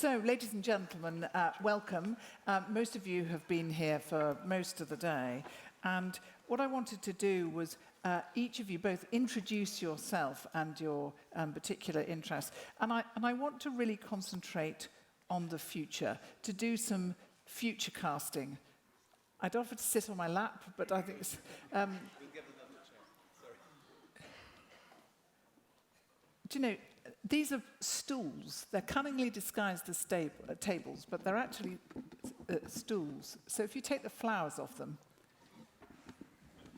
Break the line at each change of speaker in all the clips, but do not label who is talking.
So, ladies and gentlemen, welcome. Most of you have been here for most of the day. And what I wanted to do was each of you both introduce yourself and your particular interests. And I want to really concentrate on the future, to do some future casting. I'd offer to sit on my lap, but I think it's... We'll give them a chair. Sorry. Do you know, these are stools. They're cunningly disguised as tables, but they're actually stools. So if you take the flowers off them,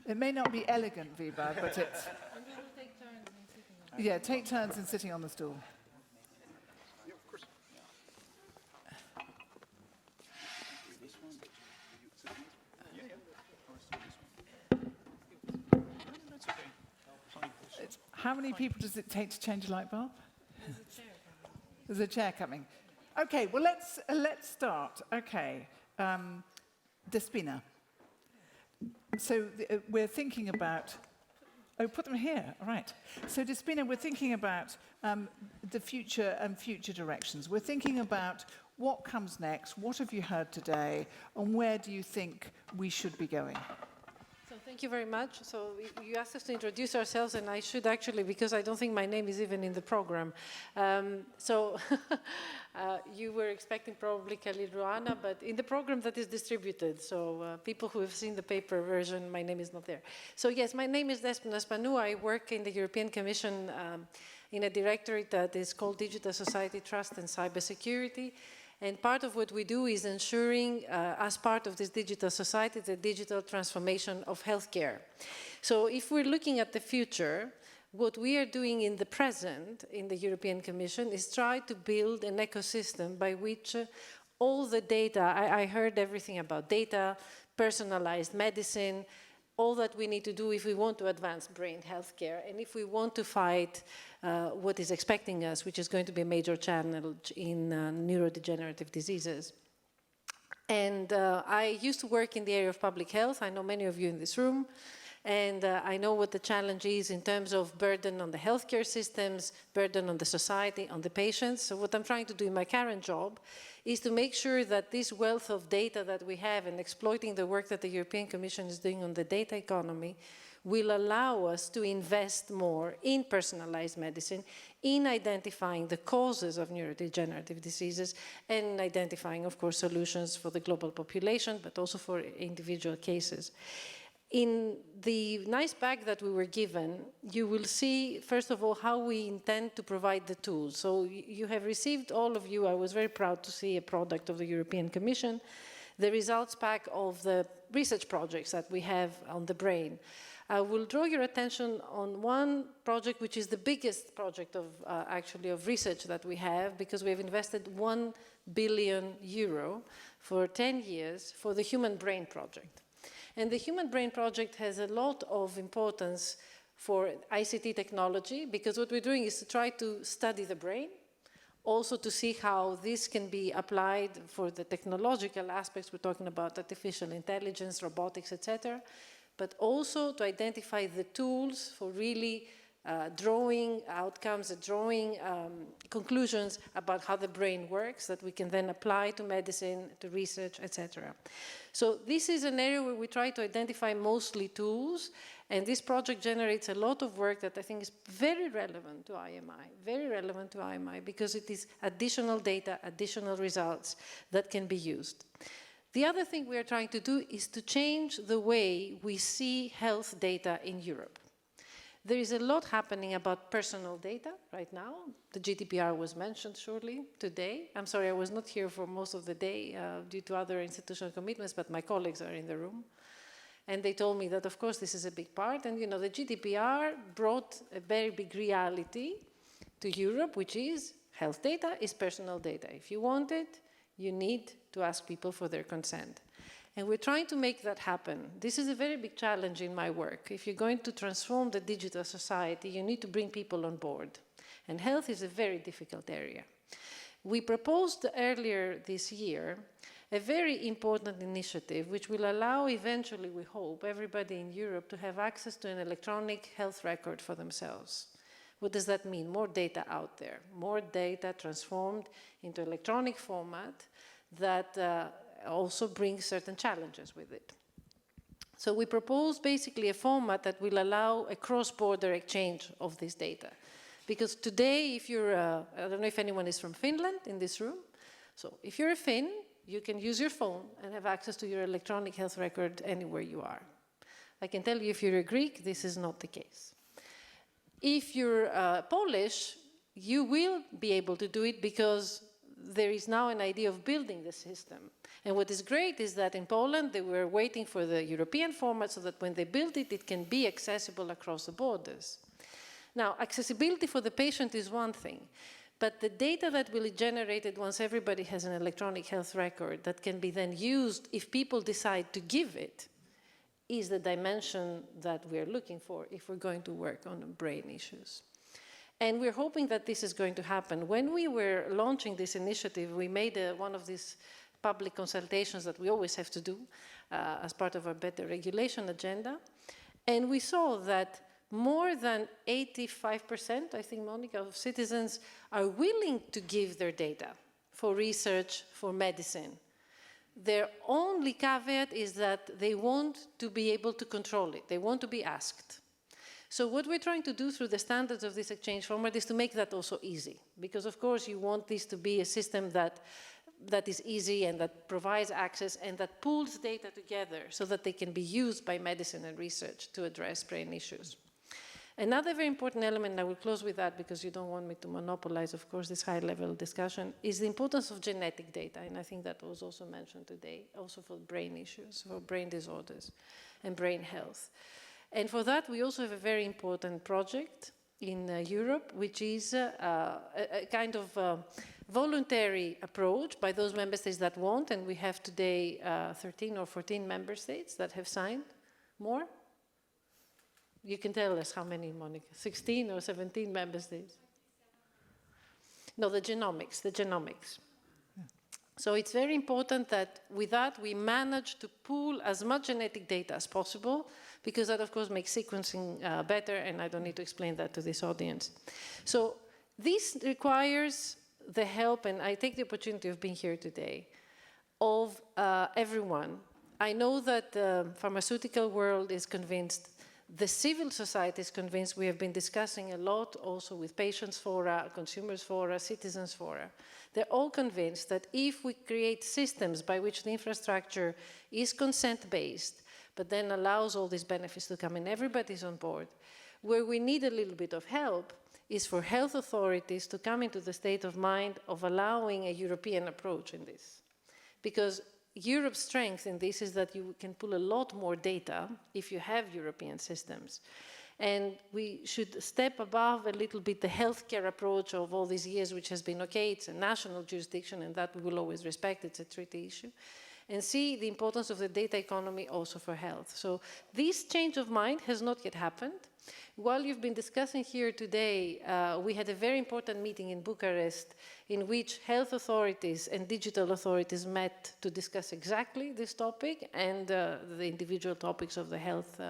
it may not be elegant, Viva, but it's...
And we will take turns in sitting on it.
Yeah, take turns in sitting on the stool.
Yeah, of course. This one? That's okay.
How many people does it take to change a light bulb?
There's a chair coming.
There's a chair coming. Okay, well, let's start. Okay, Despina. So we're thinking about... Oh, put them here, all right. So Despina, we're thinking about the future and future directions. We're thinking about what comes next, what have you heard today, and where do you think we should be going?
So thank you very much. So you asked us to introduce ourselves, and I should actually, because I don't think my name is even in the program. You were expecting probably Khalil Rouhana, but in the program that is distributed, so people who have seen the paper version, my name is not there. So yes, my name is Despina Spanou. I work in the European Commission in a directorate that is called Digital Society Trust and Cybersecurity. And part of what we do is ensuring, as part of this digital society, the digital transformation of healthcare. So if we're looking at the future, what we are doing in the present in the European Commission is try to build an ecosystem by which all the data, I heard everything about data, personalized medicine, all that we need to do if we want to advance brain healthcare and if we want to fight what is expecting us, which is going to be a major challenge in neurodegenerative diseases. And I used to work in the area of public health. I know many of you in this room. And I know what the challenge is in terms of burden on the healthcare systems, burden on the society, on the patients. So what I'm trying to do in my current job is to make sure that this wealth of data that we have and exploiting the work that the European Commission is doing on the data economy will allow us to invest more in personalized medicine, in identifying the causes of neurodegenerative diseases, and identifying, of course, solutions for the global population, but also for individual cases. In the nice bag that we were given, you will see, first of all, how we intend to provide the tools. So you have received, all of you, I was very proud to see a product of the European Commission, the results pack of the research projects that we have on the brain. I will draw your attention on one project, which is the biggest project of actually of research that we have, because we have invested €1 billion for 10 years for the Human Brain Project. And the Human Brain Project has a lot of importance for ICT technology, because what we're doing is to try to study the brain, also to see how this can be applied for the technological aspects. We're talking about artificial intelligence, robotics, etc., but also to identify the tools for really drawing outcomes, drawing conclusions about how the brain works that we can then apply to medicine, to research, etc. So this is an area where we try to identify mostly tools, and this project generates a lot of work that I think is very relevant to IMI, because it is additional data, additional results that can be used. The other thing we are trying to do is to change the way we see health data in Europe. There is a lot happening about personal data right now. The GDPR was mentioned shortly today. I'm sorry, I was not here for most of the day due to other institutional commitments, but my colleagues are in the room. And they told me that, of course, this is a big part. And, you know, the GDPR brought a very big reality to Europe, which is health data is personal data. If you want it, you need to ask people for their consent. And we're trying to make that happen. This is a very big challenge in my work. If you're going to transform the digital society, you need to bring people on board. And health is a very difficult area. We proposed earlier this year a very important initiative which will allow eventually, we hope, everybody in Europe to have access to an electronic health record for themselves. What does that mean? More data out there, more data transformed into electronic format that also brings certain challenges with it. So we propose basically a format that will allow a cross-border exchange of this data. Because today, if you're, I don't know if anyone is from Finland in this room, so if you're a Finn, you can use your phone and have access to your electronic health record anywhere you are. I can tell you if you're a Greek, this is not the case. If you're Polish, you will be able to do it because there is now an idea of building the system. And what is great is that in Poland, they were waiting for the European format so that when they build it, it can be accessible across the borders. Now, accessibility for the patient is one thing, but the data that will be generated once everybody has an electronic health record that can be then used if people decide to give it is the dimension that we're looking for if we're going to work on brain issues. And we're hoping that this is going to happen. When we were launching this initiative, we made one of these public consultations that we always have to do as part of our better regulation agenda. And we saw that more than 85%, I think, Monica, of citizens are willing to give their data for research, for medicine. Their only caveat is that they want to be able to control it. They want to be asked. So what we're trying to do through the standards of this exchange format is to make that also easy. Because, of course, you want this to be a system that is easy and that provides access and that pools data together so that they can be used by medicine and research to address brain issues. Another very important element, and I will close with that because you don't want me to monopolize, of course, this high-level discussion, is the importance of genetic data. And I think that was also mentioned today, also for brain issues, for brain disorders and brain health. And for that, we also have a very important project in Europe, which is a kind of voluntary approach by those member states that want, and we have today 13 or 14 member states that have signed. More? You can tell us how many, Monica, 16 or 17 member states? No, the genomics. Yeah. So it's very important that with that we manage to pool as much genetic data as possible, because that of course makes sequencing better, and I don't need to explain that to this audience. So this requires the help, and I take the opportunity of being here today, of everyone. I know that the pharmaceutical world is convinced. The civil society is convinced. We have been discussing a lot also with patients fora, consumers fora, citizens fora. They're all convinced that if we create systems by which the infrastructure is consent-based, but then allows all these benefits to come in, everybody's on board. Where we need a little bit of help is for health authorities to come into the state of mind of allowing a European approach in this. Because Europe's strength in this is that you can pull a lot more data if you have European systems. And we should step above a little bit the healthcare approach of all these years, which has been, okay, it's a national jurisdiction, and that we will always respect, it's a treaty issue, and see the importance of the data economy also for health. So this change of mind has not yet happened. While you've been discussing here today, we had a very important meeting in Bucharest in which health authorities and digital authorities met to discuss exactly this topic and the individual topics of the health,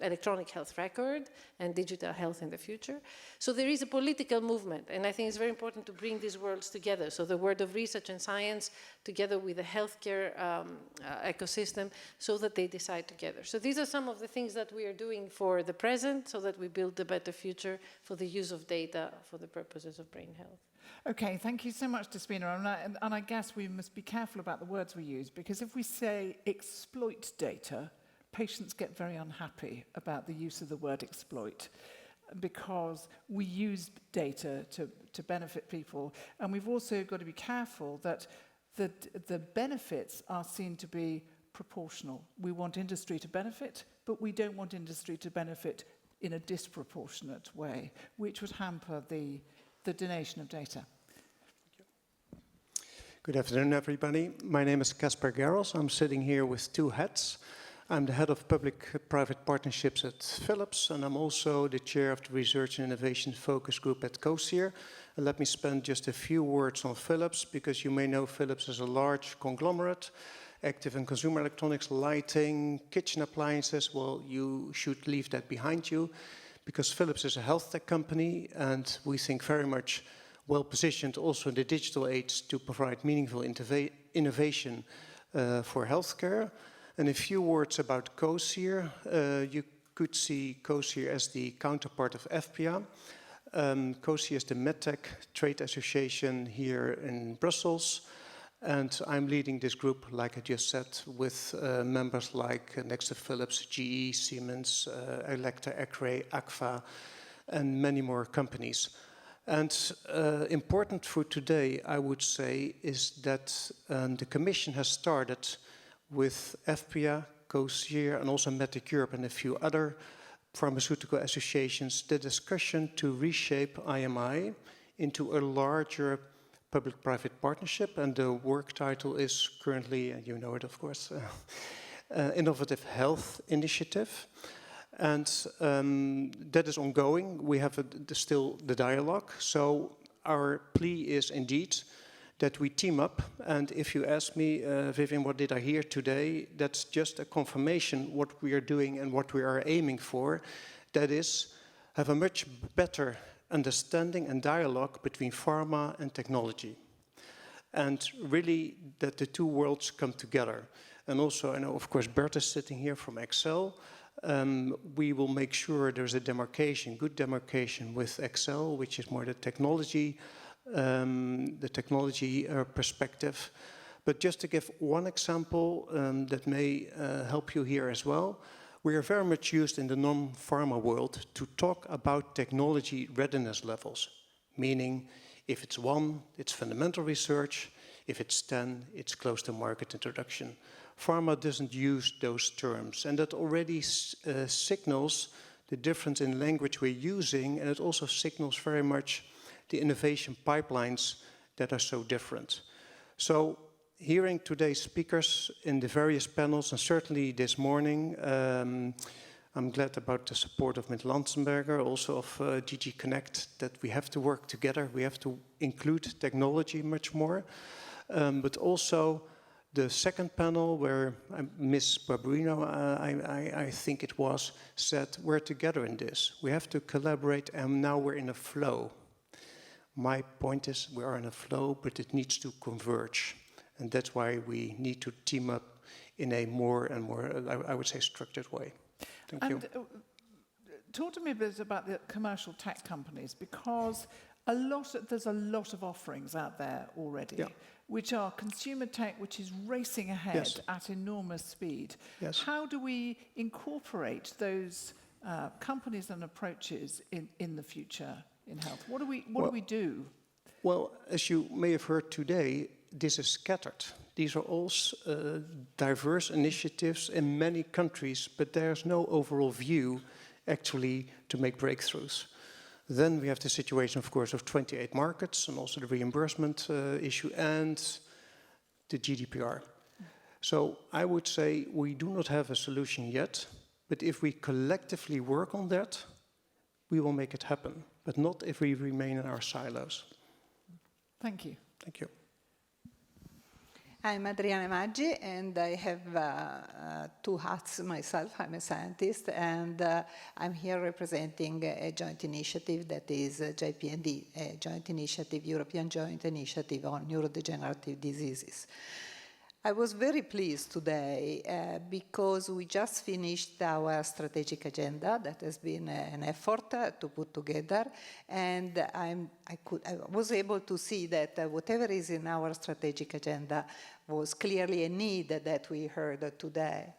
electronic health record and digital health in the future. So there is a political movement, and I think it's very important to bring these worlds together. So the world of research and science together with the healthcare ecosystem so that they decide together. So these are some of the things that we are doing for the present so that we build a better future for the use of data for the purposes of brain health.
Okay, thank you so much, Despina. And I guess we must be careful about the words we use, because if we say exploit data, patients get very unhappy about the use of the word exploit, because we use data to benefit people. And we've also got to be careful that the benefits are seen to be proportional. We want industry to benefit, but we don't want industry to benefit in a disproportionate way, which would hamper the donation of data.
Good afternoon, everybody. My name is Casper Garros. I'm sitting here with two hats. I'm the head of public-private partnerships at Philips, and I'm also the chair of the Research and Innovation Focus Group at COSIR. And let me spend just a few words on Philips, because you may know Philips is a large conglomerate, active in consumer electronics, lighting, kitchen appliances. Well, you should leave that behind you, because Philips is a health tech company, and we think very much well positioned also in the digital age to provide meaningful innovation for healthcare. And a few words about COSIR. You could see COSIR as the counterpart of FPA. COSIR is the MedTech Trade Association here in Brussels. And I'm leading this group, like I just said, with members like next to Philips, GE, Siemens, Electa, Acray, Agfa, and many more companies. And important for today, I would say, is that the Commission has started with FPA, COSIR, and also MedTech Europe and a few other pharmaceutical associations, the discussion to reshape IMI into a larger public-private partnership, and the work title is currently, and you know it of course, Innovative Health Initiative. And that is ongoing. We have still the dialogue. So our plea is indeed that we team up. And if you ask me, Vivian, what did I hear today? That's just a confirmation what we are doing and what we are aiming for. That is, have a much better understanding and dialogue between pharma and technology. And really that the two worlds come together. And also, I know, of course, Bert is sitting here from Excel. We will make sure there's a demarcation, good demarcation with Excel, which is more the technology perspective. But just to give one example that may help you here as well, we are very much used in the non-pharma world to talk about technology readiness levels, meaning if it's 1, it's fundamental research, if it's 10, it's close to market introduction. Pharma doesn't use those terms, and that already signals the difference in language we're using, and it also signals very much the innovation pipelines that are so different. So hearing today's speakers in the various panels, and certainly this morning, I'm glad about the support of Ms. Lanzenberger, also of DG Connect, that we have to work together. We have to include technology much more, but also the second panel where Ms. Barberino, I think it was, said we're together in this. We have to collaborate, and now we're in a flow. My point is we are in a flow, but it needs to converge. And that's why we need to team up in a more and more, I would say, structured way. Thank you.
Talk to me a bit about the commercial tech companies, because there's a lot of offerings out there already, which are consumer tech, which is racing ahead at enormous speed.
Yes.
How do we incorporate those companies and approaches in the future in health? What do we do?
Well, as you may have heard today, this is scattered. These are all diverse initiatives in many countries, but there's no overall view actually to make breakthroughs. Then we have the situation, of course, of 28 markets, and also the reimbursement issue, and the GDPR. So I would say we do not have a solution yet, but if we collectively work on that, we will make it happen, but not if we remain in our silos.
Thank you.
Thank you.
I'm Adriana Maggi, and I have 2 hats myself. I'm a scientist, and I'm here representing a joint initiative that is JPND, a joint initiative, European Joint Initiative on Neurodegenerative Diseases. I was very pleased today because we just finished our strategic agenda. That has been an effort to put together, and I was able to see that whatever is in our strategic agenda was clearly a need that we heard today.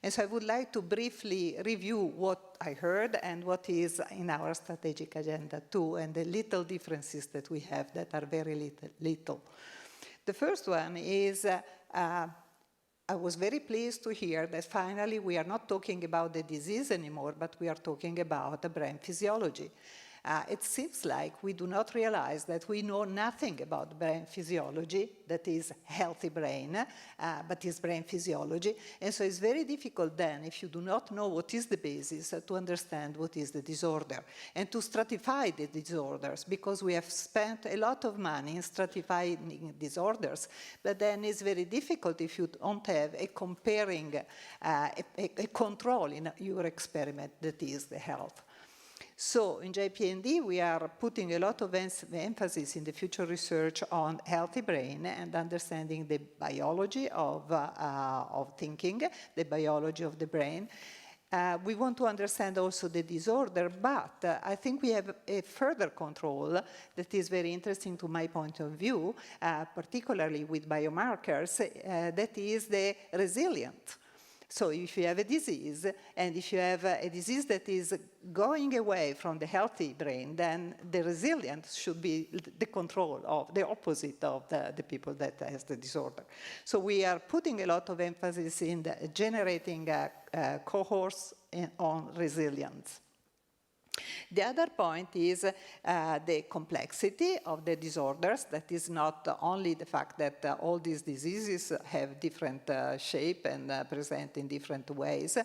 And so I would like to briefly review what I heard and what is in our strategic agenda too, and the little differences that we have that are very little. The first one is I was very pleased to hear that finally we are not talking about the disease anymore, but we are talking about the brain physiology. It seems like we do not realize that we know nothing about brain physiology, that is healthy brain, but is brain physiology. And so it's very difficult then, if you do not know what is the basis, to understand what is the disorder and to stratify the disorders, because we have spent a lot of money in stratifying disorders, but then it's very difficult if you don't have a comparing, a control in your experiment that is the health. So in JP&D, we are putting a lot of emphasis in the future research on healthy brain and understanding the biology of thinking, the biology of the brain. We want to understand also the disorder, but I think we have a further control that is very interesting to my point of view, particularly with biomarkers, that is the resilient. So if you have a disease, and if you have a disease that is going away from the healthy brain, then the resilient should be the control of, the opposite of the people that has the disorder. So we are putting a lot of emphasis in generating cohorts on resilience. The other point is the complexity of the disorders. That is not only the fact that all these diseases have different shape and present in different ways,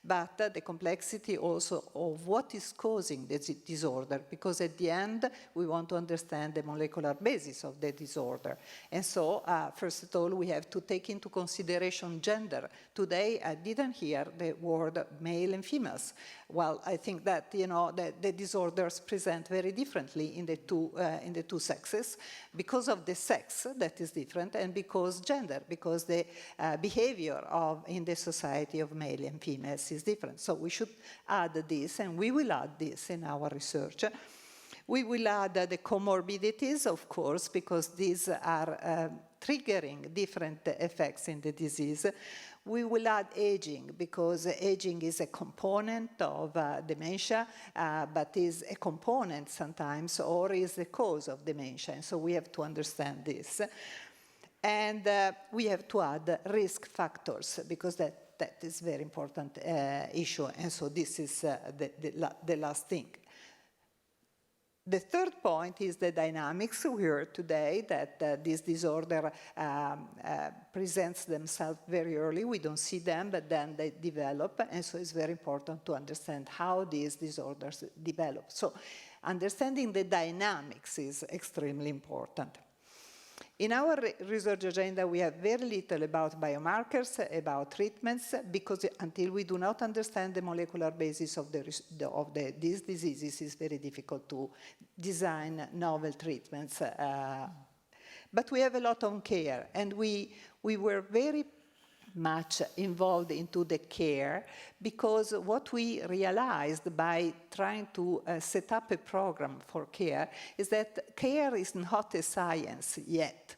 but the complexity also of what is causing the disorder, because at the end, we want to understand the molecular basis of the disorder. And so, first of all, we have to take into consideration gender. Today, I didn't hear the word male and females. Well, I think that, you know, the disorders present very differently in the two sexes because of the sex that is different, and because gender, because the behavior in the society of male and females is different. So we should add this, and we will add this in our research. We will add the comorbidities, of course, because these are triggering different effects in the disease. We will add aging, because aging is a component of dementia, but is a component sometimes, or is the cause of dementia. And so we have to understand this. And we have to add risk factors, because that is a very important issue. And so this is the last thing. The third point is the dynamics. We heard today that this disorder presents themselves very early. We don't see them, but then they develop. And so it's very important to understand how these disorders develop. So understanding the dynamics is extremely important. In our research agenda, we have very little about biomarkers, about treatments, because until we do not understand the molecular basis of these diseases, it's very difficult to design novel treatments. But we have a lot on care, and we were very much involved into the care, because what we realized by trying to set up a program for care is that care is not a science yet.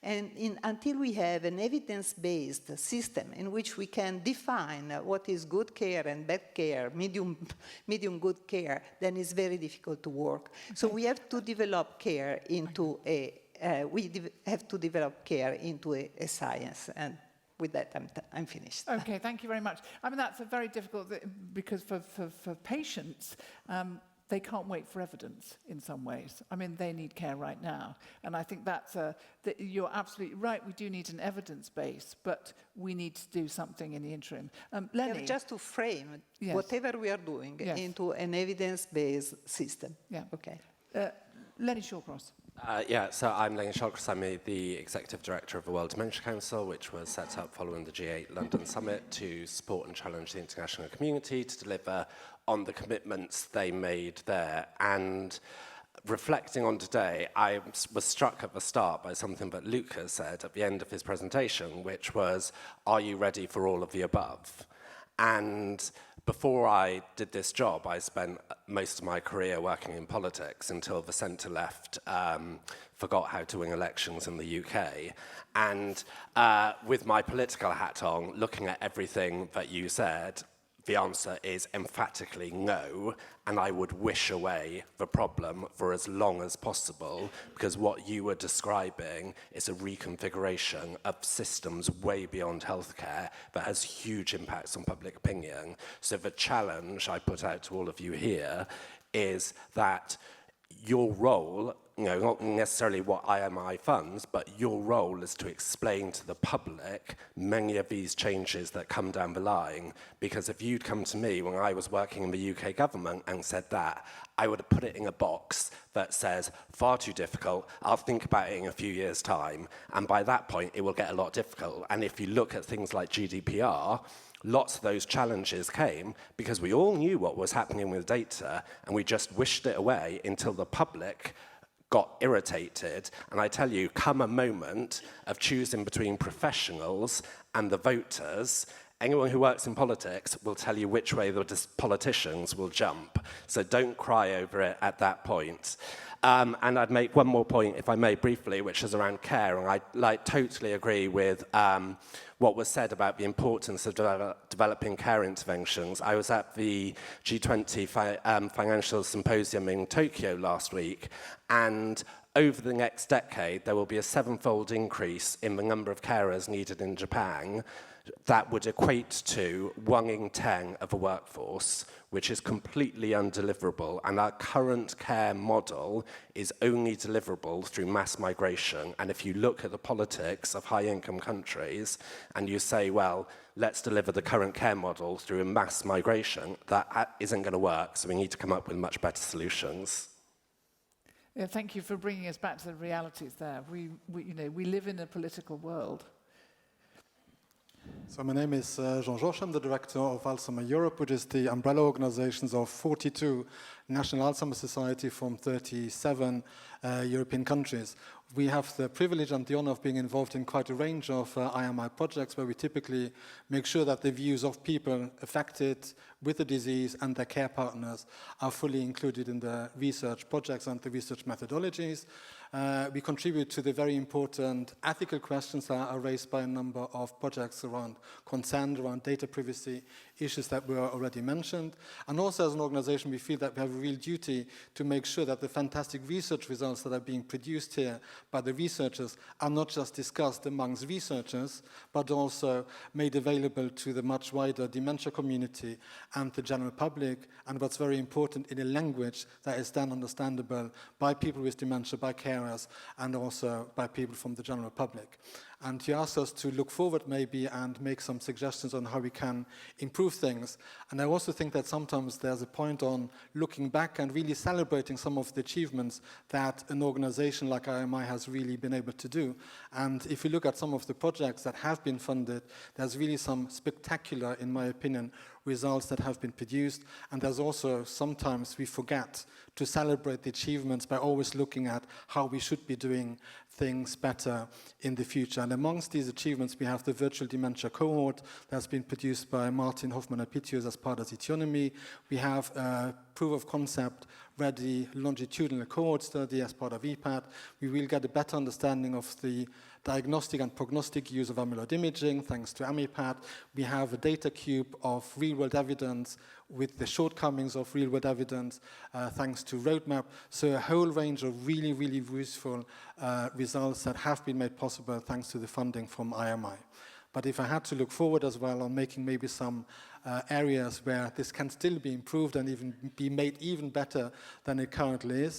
And until we have an evidence-based system in which we can define what is good care and bad care, medium good care, then it's very difficult to work. Okay. So we have to develop care into a science. And with that, I'm finished.
Okay, thank you very much. I mean, that's a very difficult, because for patients, they can't wait for evidence in some ways. I mean, they need care right now. And I think you're absolutely right. We do need an evidence base, but we need to do something in the interim. Lenny?
Yeah, just to frame
Yes.
whatever we are doing into an evidence-based system.
Yeah.
Okay.
Lenny Shawcross.
So I'm Lenny Shawcross. I'm the Executive Director of the World Dementia Council, which was set up following the G8 London Summit to support and challenge the international community to deliver on the commitments they made there. And reflecting on today, I was struck at the start by something that Luca said at the end of his presentation, which was, are you ready for all of the above? And before I did this job, I spent most of my career working in politics until the centre-left forgot how to win elections in the UK. And with my political hat on, looking at everything that you said, the answer is emphatically no, and I would wish away the problem for as long as possible, because what you were describing is a reconfiguration of systems way beyond healthcare that has huge impacts on public opinion. So the challenge I put out to all of you here is that your role not necessarily what IMI funds, but your role is to explain to the public many of these changes that come down the line. Because if you'd come to me when I was working in the UK government and said that, I would have put it in a box that says, far too difficult, I'll think about it in a few years' time, and by that point it will get a lot difficult. And if you look at things like GDPR, lots of those challenges came because we all knew what was happening with data and we just wished it away until the public got irritated. And I tell you, come a moment of choosing between professionals and the voters, anyone who works in politics will tell you which way the politicians will jump. So don't cry over it at that point. And I'd make one more point, if I may, briefly, which is around care. And I totally agree with what was said about the importance of developing care interventions. I was at the G20 Financial Symposium in Tokyo last week, and over the next decade, there will be a 7-fold increase in the number of carers needed in Japan. That would equate to 1 in 10 of a workforce, which is completely undeliverable. And our current care model is only deliverable through mass migration. And if you look at the politics of high-income countries and you say, well, let's deliver the current care model through a mass migration, that isn't going to work. So we need to come up with much better solutions.
Yeah, thank you for bringing us back to the realities there. We live in a political world.
So my name is Jean-Georges. I'm the director of Alzheimer Europe, which is the umbrella organizations of 42 national Alzheimer society from 37 European countries. We have the privilege and the honor of being involved in quite a range of IMI projects where we typically make sure that the views of people affected with the disease and their care partners are fully included in the research projects and the research methodologies. We contribute to the very important ethical questions that are raised by a number of projects around consent, around data privacy, issues that were already mentioned. And also as an organization, we feel that we have a real duty to make sure that the fantastic research results that are being produced here by the researchers are not just discussed amongst researchers, but also made available to the much wider dementia community and the general public, and what's very important, in a language that is then understandable by people with dementia, by carers, and also by people from the general public. And you asked us to look forward maybe and make some suggestions on how we can improve things. And I also think that sometimes there's a point on looking back and really celebrating some of the achievements that an organization like IMI has really been able to do. And if you look at some of the projects that have been funded, there's really some spectacular, in my opinion, results that have been produced. And there's also, sometimes we forget to celebrate the achievements by always looking at how we should be doing things better in the future. And amongst these achievements, we have the virtual dementia cohort that's been produced by Martin Hoffmann-Apitius as part of Etionomy. We have a proof of concept ready longitudinal cohort study as part of EPAT. We will get a better understanding of the diagnostic and prognostic use of amyloid imaging thanks to AMIPAT. We have a data cube of real-world evidence with the shortcomings of real-world evidence thanks to Roadmap. So a whole range of really, really useful results that have been made possible thanks to the funding from IMI. But if I had to look forward as well on making maybe some areas where this can still be improved and even be made even better than it currently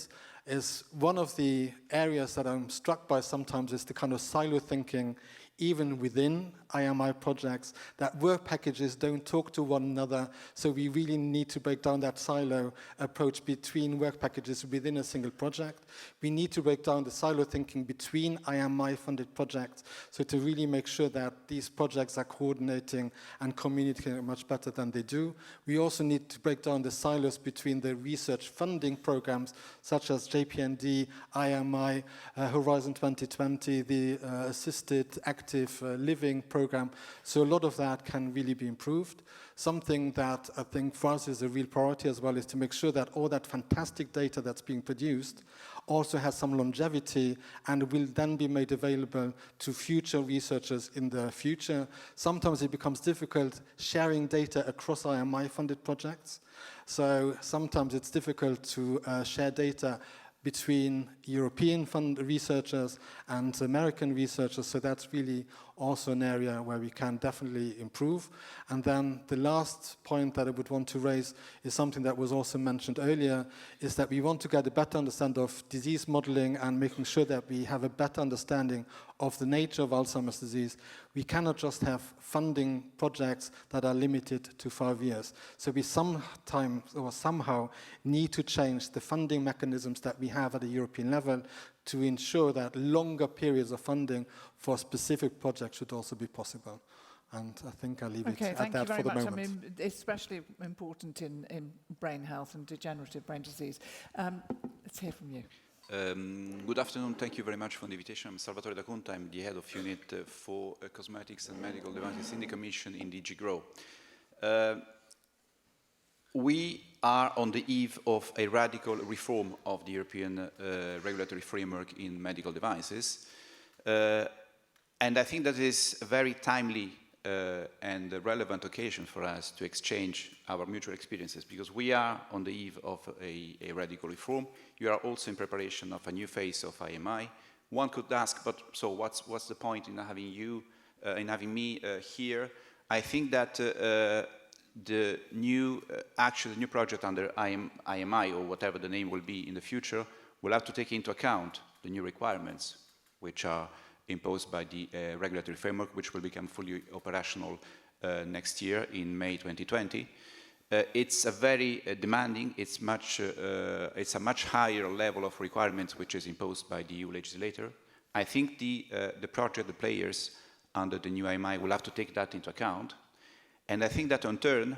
is one of the areas that I'm struck by sometimes is the kind of silo thinking even within IMI projects, that work packages don't talk to one another, so we really need to break down that silo approach between work packages within a single project. We need to break down the silo thinking between IMI-funded projects, so to really make sure that these projects are coordinating and communicating much better than they do. We also need to break down the silos between the research funding programs, such as JPND, IMI, Horizon 2020, the Assisted Active Living program. So a lot of that can really be improved. Something that I think for us is a real priority as well is to make sure that all that fantastic data that's being produced also has some longevity and will then be made available to future researchers in the future. Sometimes it becomes difficult sharing data across IMI-funded projects. So sometimes it's difficult to share data between European fund researchers and American researchers, so that's really also an area where we can definitely improve. And then the last point that I would want to raise is something that was also mentioned earlier, is that we want to get a better understanding of disease modeling and making sure that we have a better understanding of the nature of Alzheimer's disease. We cannot just have funding projects that are limited to 5 years. So we sometimes or somehow need to change the funding mechanisms that we have at the European level to ensure that longer periods of funding for specific projects should also be possible. And I think I'll leave it at that for the moment. Okay, thank you very much.
I mean, especially important in brain health and degenerative brain disease. Let's hear from you.
Good afternoon. Thank you very much for the invitation. I'm Salvatore D'Aconta. I'm the head of unit for cosmetics and medical devices in the Commission in DG GROW. We are on the eve of a radical reform of the European regulatory framework in medical devices. And I think that is a very timely and a relevant occasion for us to exchange our mutual experiences, because we are on the eve of a radical reform. You are also in preparation of a new phase of IMI. One could ask, but so what's the point in having you, in having me here? I think that the new the new project under IMI, or whatever the name will be in the future, will have to take into account the new requirements which are imposed by the regulatory framework, which will become fully operational next year in May 2020. It's a very demanding, it's a much higher level of requirements which is imposed by the EU legislator. I think the project, the players under the new IMI will have to take that into account. And I think that in turn,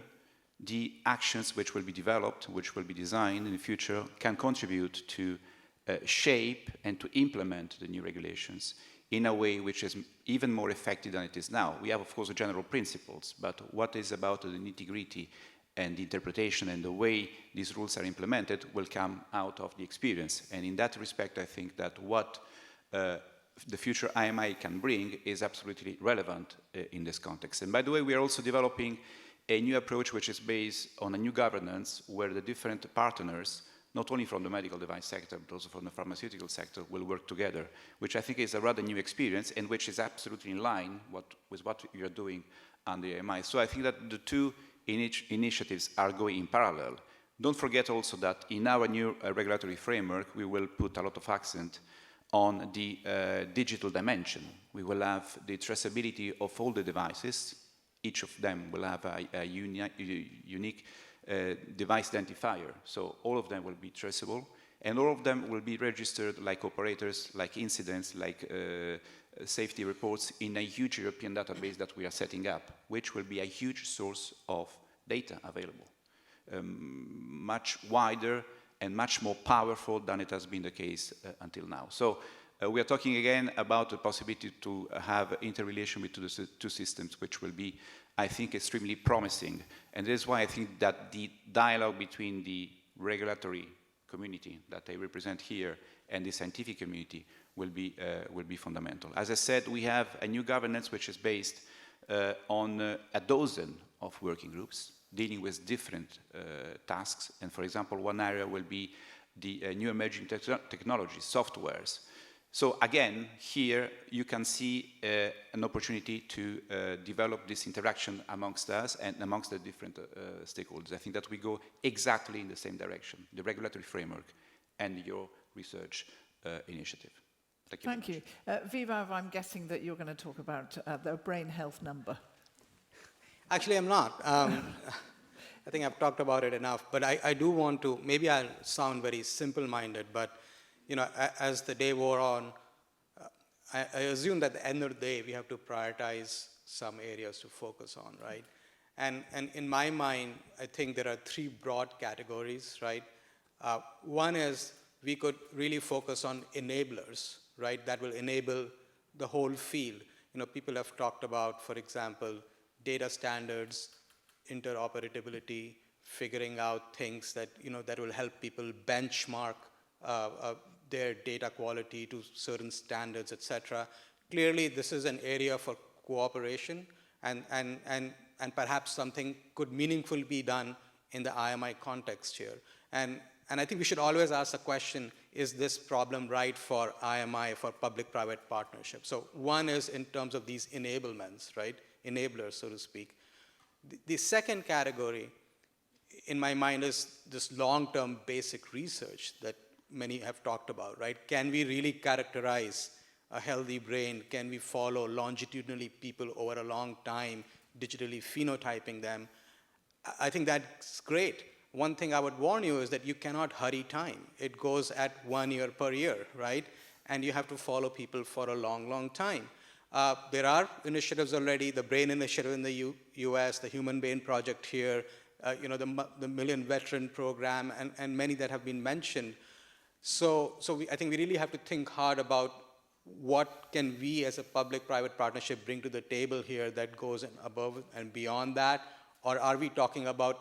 the actions which will be developed, which will be designed in the future, can contribute to shape and to implement the new regulations in a way which is even more effective than it is now. We have, of course, the general principles, but what is about the nitty-gritty and the interpretation and the way these rules are implemented will come out of the experience. And in that respect, I think that what the future IMI can bring is absolutely relevant in this context. And by the way, we are also developing a new approach which is based on a new governance where the different partners, not only from the medical device sector, but also from the pharmaceutical sector, will work together, which I think is a rather new experience and which is absolutely in line with what you're doing on the IMI. So I think that the two initiatives are going in parallel. Don't forget also that in our new regulatory framework, we will put a lot of accent on the digital dimension. We will have the traceability of all the devices. Each of them will have a unique device identifier. So all of them will be traceable, and all of them will be registered like operators, like incidents, like safety reports in a huge European database that we are setting up, which will be a huge source of data available, much wider and much more powerful than it has been the case until now. So we are talking again about the possibility to have interrelation between the two systems, which will be, I think, extremely promising. And this is why I think that the dialogue between the regulatory community that I represent here and the scientific community will be fundamental. As I said, we have a new governance which is based on a dozen of working groups dealing with different tasks. And for example, one area will be the new emerging technologies, softwares. So again, here you can see an opportunity to develop this interaction amongst us and amongst the different stakeholders. I think that we go exactly in the same direction, the regulatory framework and your research initiative. Thank you.
Vivav, I'm guessing that you're going to talk about the brain health number.
Actually, I'm not. I think I've talked about it enough, but I do want to, maybe I'll sound very simple-minded, but you know, as the day wore on, I assume that at the end of the day, we have to prioritize some areas to focus on, right? And in my mind, I think there are three broad categories, right? One is we could really focus on enablers, right? That will enable the whole field. You know, people have talked about, for example, data standards, interoperability, figuring out things that, you know, that will help people benchmark their data quality to certain standards, et cetera. Clearly, this is an area for cooperation, and perhaps something could meaningfully be done in the IMI context here. And And I think we should always ask the question, is this problem right for IMI, for public-private partnership? So one is in terms of these enablements, right? Enablers, so to speak. The second category, in my mind, is this long-term basic research that many have talked about, right? Can we really characterize a healthy brain? Can we follow longitudinally people over a long time, digitally phenotyping them? I think that's great. One thing I would warn you is that you cannot hurry time. It goes at 1 year per year, right? And you have to follow people for a long, long time. There are initiatives already, the BRAIN initiative in the US, the Human Brain Project here, the Million Veteran Program, and many that have been mentioned. So I think we really have to think hard about what can we as a public-private partnership bring to the table here that goes above and beyond that? Or are we talking about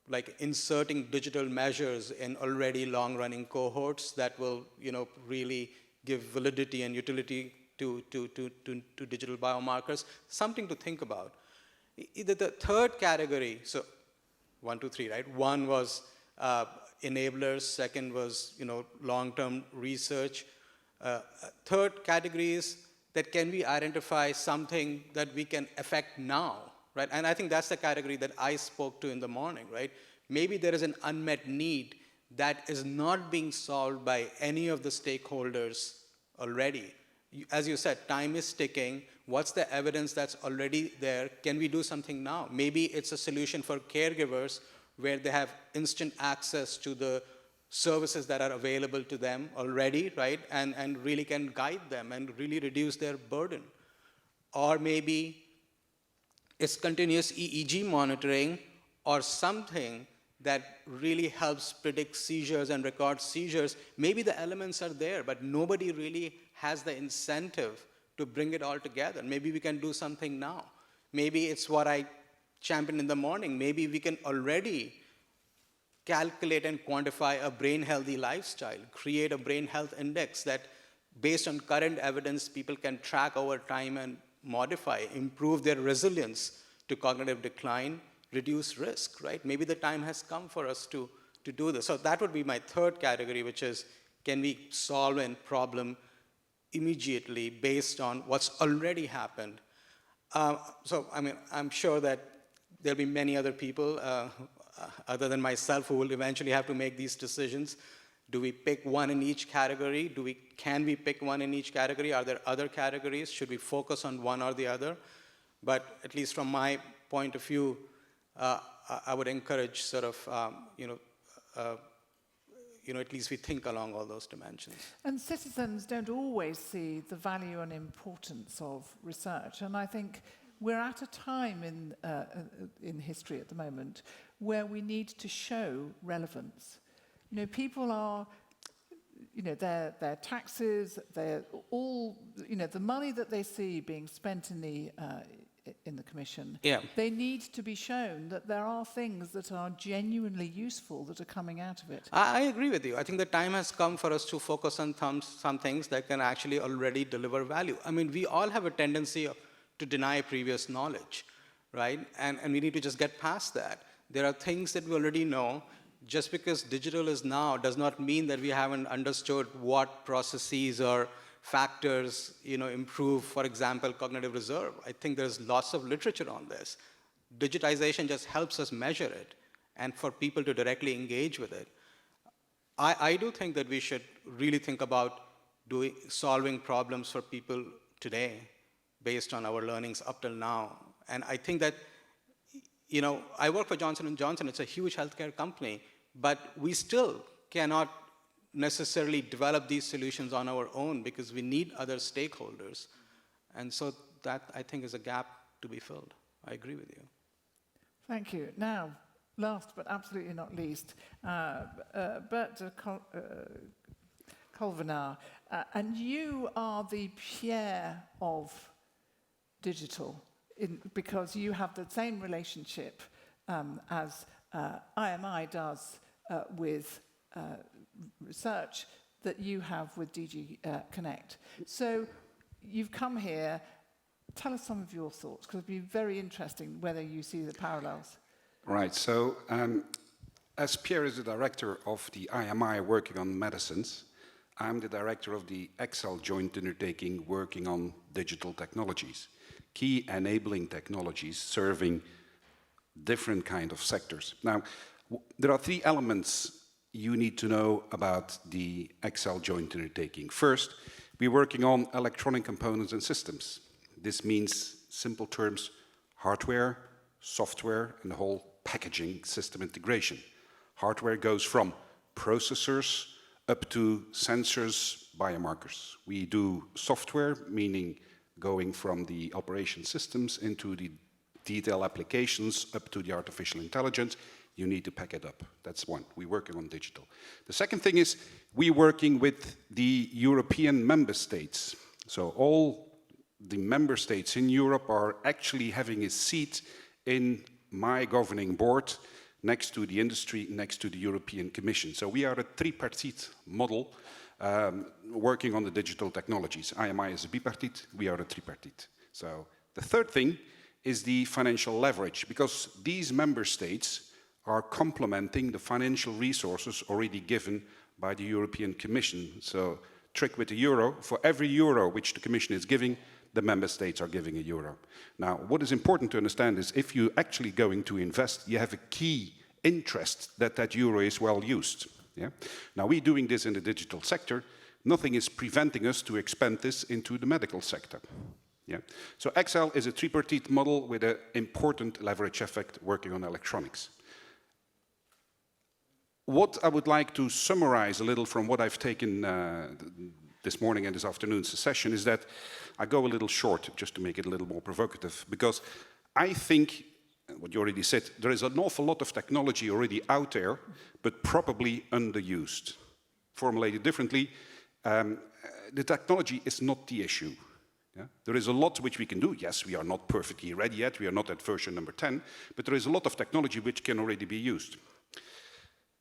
like inserting digital measures in already long-running cohorts that will, really give validity and utility to digital biomarkers? Something to think about. The third category, so 1, 2, 3, right? One was enablers. Second was, long-term research. Third category is that can we identify something that we can affect now? Right? And I think that's the category that I spoke to in the morning, right? Maybe there is an unmet need that is not being solved by any of the stakeholders already. As you said, time is ticking. What's the evidence that's already there? Can we do something now? Maybe it's a solution for caregivers where they have instant access to the services that are available to them already, right? And really can guide them and really reduce their burden. Or maybe it's continuous EEG monitoring or something that really helps predict seizures and record seizures. Maybe the elements are there, but nobody really has the incentive to bring it all together. Maybe we can do something now. Maybe it's what I championed in the morning. Maybe we can already calculate and quantify a brain-healthy lifestyle, create a brain health index that, based on current evidence, people can track over time and modify, improve their resilience to cognitive decline, reduce risk, right? Maybe the time has come for us to do this. So that would be my third category, which is, can we solve a problem immediately based on what's already happened? I'm sure that there'll be many other people other than myself who will eventually have to make these decisions. Do we pick one in each category? Can we pick one in each category? Are there other categories? Should we focus on one or the other? But at least from my point of view, I would encourage sort of, at least we think along all those dimensions.
And citizens don't always see the value and importance of research. And I think we're at a time in history at the moment where we need to show relevance. People are, their taxes, they're all, the money that they see being spent in the Commission, they need to be shown that there are things that are genuinely useful that are coming out of it.
I agree with you. I think the time has come for us to focus on some things that can actually already deliver value. I mean, we all have a tendency to deny previous knowledge, right? And we need to just get past that. There are things that we already know. Just because digital is now does not mean that we haven't understood what processes or factors improve, for example, cognitive reserve. I think there's lots of literature on this. Digitization just helps us measure it and for people to directly engage with it. I do think that we should really think about solving problems for people today based on our learnings up till now. And I think that, I work for Johnson & Johnson. It's a huge healthcare company. But we still cannot necessarily develop these solutions on our own because we need other stakeholders. And so that, I think, is a gap to be filled. I agree with you.
Thank you. Now, last but absolutely not least, Bert Colvenar, and you are the Pierre of digital because you have the same relationship as IMI does with research that you have with DG Connect. So you've come here. Tell us some of your thoughts, because it'd be very interesting whether you see the parallels.
Right. So As Pierre is the director of the IMI working on medicines, I'm the director of the Excel joint undertaking working on digital technologies, key enabling technologies serving different kind of sectors. Now, there are three elements you need to know about the Excel joint undertaking. First, we're working on electronic components and systems. This means, simple terms, hardware, software, and the whole packaging system integration. Hardware goes from processors up to sensors, biomarkers. We do software, meaning going from the operation systems into the detail applications up to the artificial intelligence. You need to pack it up. That's one. We're working on digital. The second thing is we're working with the European member states. So all the member states in Europe are actually having a seat in my governing board next to the industry, next to the European Commission. So we are a tripartite model working on the digital technologies. IMI is a bipartite, we are a tripartite. So the third thing is the financial leverage, because these member states are complementing the financial resources already given by the European Commission. So trick with the euro, for every euro which the Commission is giving, the member states are giving a euro. Now, what is important to understand is if you're actually going to invest, you have a key interest that that euro is well used. Yeah? Now, we're doing this in the digital sector. Nothing is preventing us to expand this into the medical sector. Yeah? So Excel is a tripartite model with an important leverage effect working on electronics. What I would like to summarize a little from what I've taken this morning and this afternoon's session is that I go a little short, just to make it a little more provocative, because I think, what you already said, there is an awful lot of technology already out there, but probably underused. Formulated differently, the technology is not the issue. Yeah? There is a lot which we can do. Yes, we are not perfectly ready yet, we are not at version number 10, but there is a lot of technology which can already be used.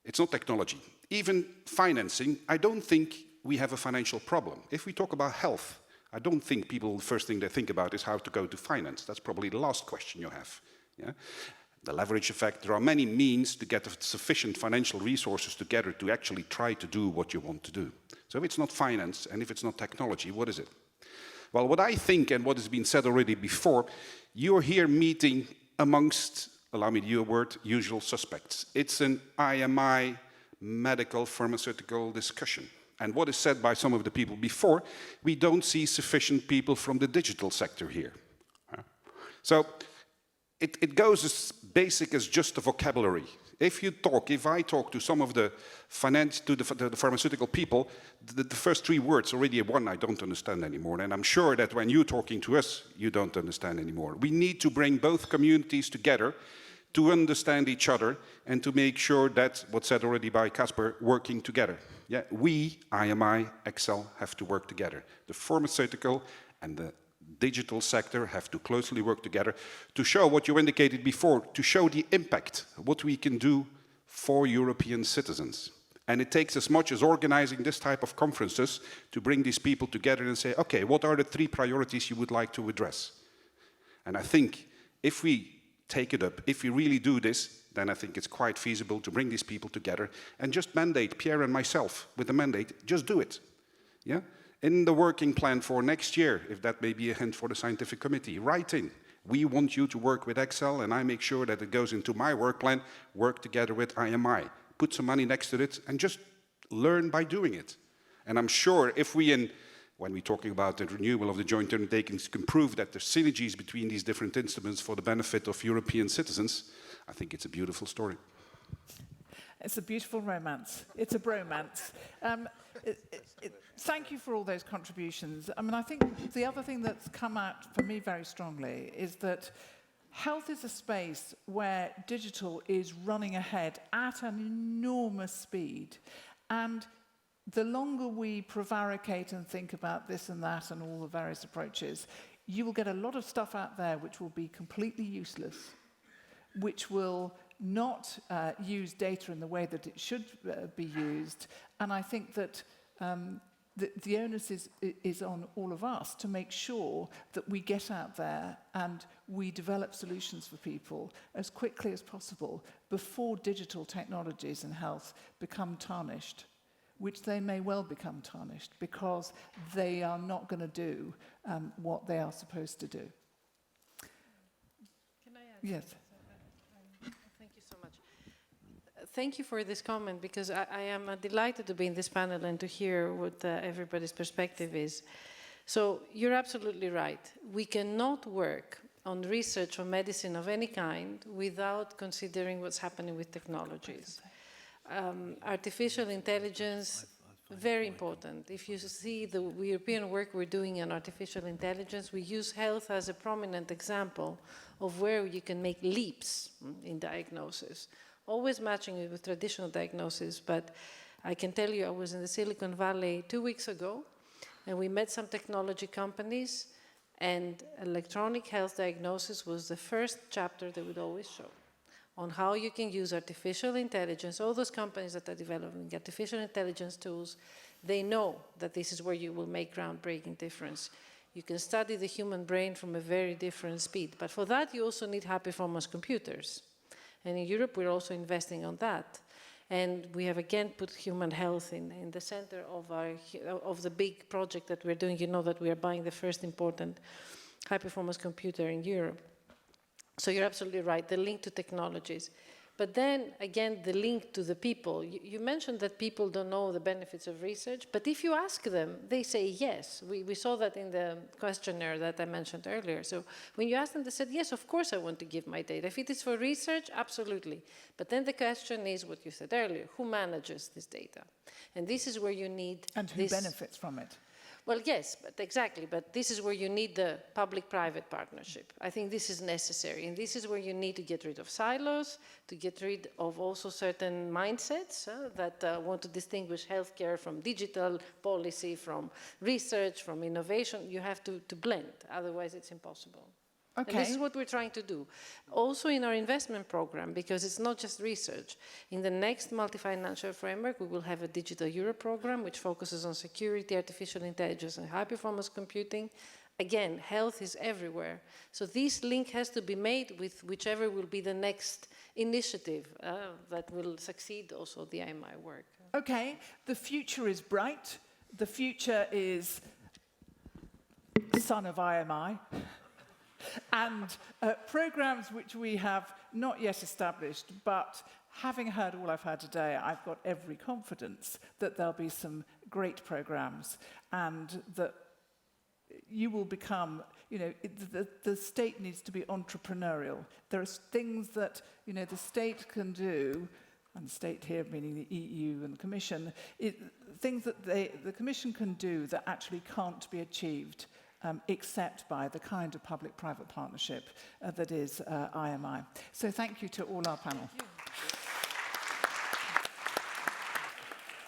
It's not technology. Even financing, I don't think we have a financial problem. If we talk about health, I don't think people, the first thing they think about is how to go to finance. That's probably the last question you have. Yeah? The leverage effect, there are many means to get sufficient financial resources together to actually try to do what you want to do. So if it's not finance and if it's not technology, what is it? Well, what I think and what has been said already before, you're here meeting amongst, allow me to use a word, usual suspects. It's an IMI medical pharmaceutical discussion. And what is said by some of the people before, we don't see sufficient people from the digital sector here. So it goes as basic as just a vocabulary. If I talk to some of the pharmaceutical people, the first three words already one I don't understand anymore. And I'm sure that when you're talking to us, you don't understand anymore. We need to bring both communities together to understand each other and to make sure that, what's said already by Casper, working together. Yeah, we, IMI, Excel, have to work together. The pharmaceutical and the digital sector have to closely work together to show what you indicated before, to show the impact, what we can do for European citizens. And it takes as much as organizing this type of conferences to bring these people together and say, okay, what are the three priorities you would like to address? And I think if we take it up, if we really do this, then I think it's quite feasible to bring these people together and just mandate, Pierre and myself, with the mandate, just do it. Yeah? In the working plan for next year, if that may be a hint for the scientific committee, write in. We want you to work with Excel, and I make sure that it goes into my work plan, work together with IMI. Put some money next to it, and just learn by doing it. And I'm sure if we, when we're talking about the renewal of the joint undertakings, can prove that there's synergies between these different instruments for the benefit of European citizens, I think it's a beautiful story.
It's a beautiful romance. It's a bromance. Thank you for all those contributions. I mean, I think the other thing that's come out for me very strongly is that health is a space where digital is running ahead at an enormous speed. And the longer we prevaricate and think about this and that and all the various approaches, you will get a lot of stuff out there which will be completely useless, which will not use data in the way that it should be used. And I think that the onus is on all of us to make sure that we get out there and we develop solutions for people as quickly as possible before digital technologies in health become tarnished, which they may well become tarnished because they are not going to do what they are supposed to do.
Can I add?
Yes.
Thank you so much. Thank you for this comment, because I am delighted to be in this panel and to hear what everybody's perspective is. So you're absolutely right. We cannot work on research or medicine of any kind without considering what's happening with technologies. Artificial intelligence, very important. If you see the European work we're doing on artificial intelligence, we use health as a prominent example of where you can make leaps in diagnosis, always matching it with traditional diagnosis. But I can tell you, I was in the Silicon Valley 2 weeks ago, and we met some technology companies, and electronic health diagnosis was the first chapter they would always show on how you can use artificial intelligence. All those companies that are developing artificial intelligence tools, they know that this is where you will make groundbreaking difference. You can study the human brain from a very different speed, but for that you also need high-performance computers. And in Europe, we're also investing on that. And we have again put human health in the center of the big project that we're doing. You know that we are buying the first important high-performance computer in Europe. So you're absolutely right, the link to technologies. But then, again, the link to the people. You mentioned that people don't know the benefits of research, but if you ask them, they say yes. We saw that in the questionnaire that I mentioned earlier. So when you ask them, they said, yes, of course I want to give my data. If it is for research, absolutely. But then the question is what you said earlier, who manages this data? And this is where you need
and who benefits from it?
Well, yes, but exactly. But this is where you need the public-private partnership. I think this is necessary. And this is where you need to get rid of silos, to get rid of also certain mindsets that want to distinguish healthcare from digital policy, from research, from innovation. You have to blend. Otherwise, it's impossible.
Okay.
And this is what we're trying to do. Also in our investment program, because it's not just research. In the next multi-financial framework, we will have a Digital Europe program, which focuses on security, artificial intelligence, and high-performance computing. Again, health is everywhere. So this link has to be made with whichever will be the next initiative that will succeed also the IMI work.
Okay, the future is bright. The future is son of IMI. And programs which we have not yet established, but having heard all I've heard today, I've got every confidence that there'll be some great programs and that you will become, you know, the state needs to be entrepreneurial. There are things that, you know, the state can do, and the state here meaning the EU and the Commission, things that the Commission can do that actually can't be achieved except by the kind of public-private partnership that is IMI. So thank you to all our panel.